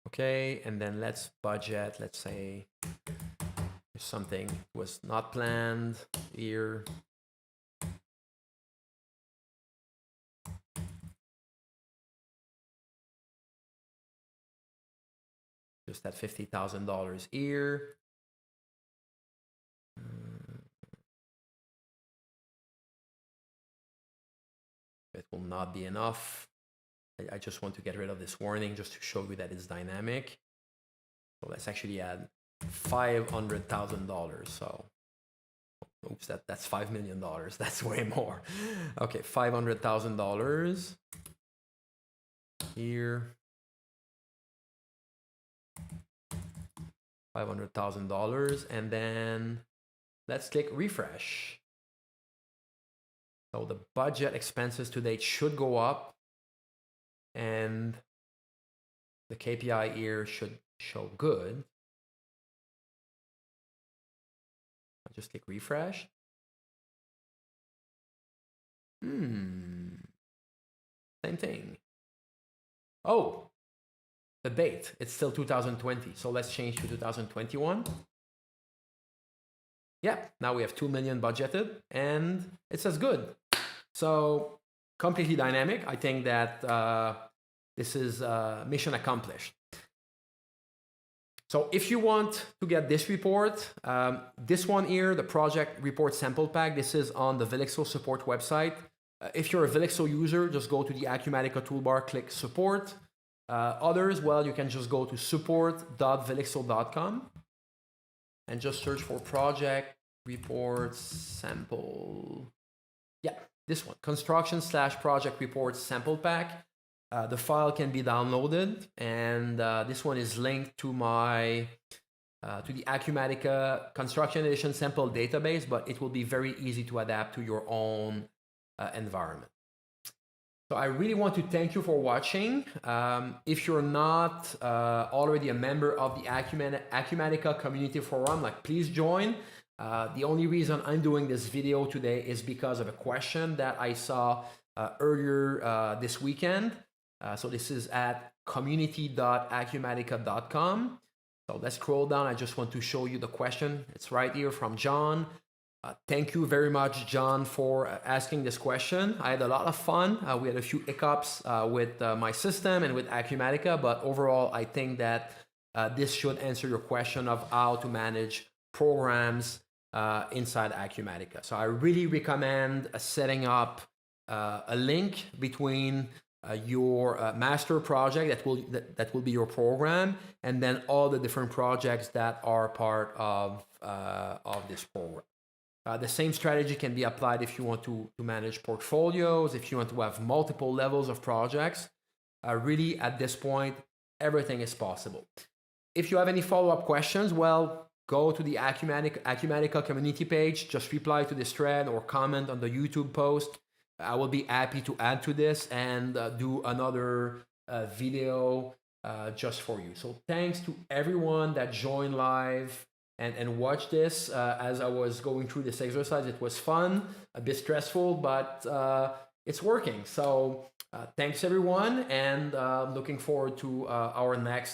Okay, and then let's budget. Let's say if something was not planned here. Just at $50,000 here. It will not be enough. I just want to get rid of this warning just to show you that it's dynamic. So let's actually add $500,000. So, oops, that's $5 million. That's way more. Okay, $500,000 here. $500,000, and then let's click refresh. So the budget expenses to date should go up, and the KPI here should show good. I'll just click refresh. Same thing. Oh, the date, it's still 2020. So let's change to 2021. Yeah, now we have 2 million budgeted, and it says good. So completely dynamic. I think that this is mission accomplished. So if you want to get this report, this one here, the project report sample pack, this is on the Velixo support website. If you're a Velixo user, just go to the Acumatica toolbar, click support. Others, well, you can just go to support.velixo.com and just search for project reports sample. Yeah, this one, construction/project reports sample pack. The file can be downloaded, and this one is linked to my to the Acumatica Construction Edition sample database, but it will be very easy to adapt to your own environment. So I really want to thank you for watching. If you're not already a member of the Acumatica Community Forum, please join. The only reason I'm doing this video today is because of a question that I saw earlier this weekend. So this is at community.acumatica.com. So let's scroll down. I just want to show you the question. It's right here from John. Thank you very much, John, for asking this question. I had a lot of fun. We had a few hiccups with my system and with Acumatica, but overall, I think that this should answer your question of how to manage programs inside Acumatica. So I really recommend setting up a link between your master project that will be your program, and then all the different projects that are part of this program. The same strategy can be applied if you want to manage portfolios, if you want to have multiple levels of projects. Really, at this point, everything is possible. If you have any follow-up questions, well, go to the Acumatica community page, just reply to this thread or comment on the YouTube post. I will be happy to add to this and do another video just for you. So thanks to everyone that joined live and watched this as I was going through this exercise. It was fun, a bit stressful, but it's working. So thanks everyone, and looking forward to our next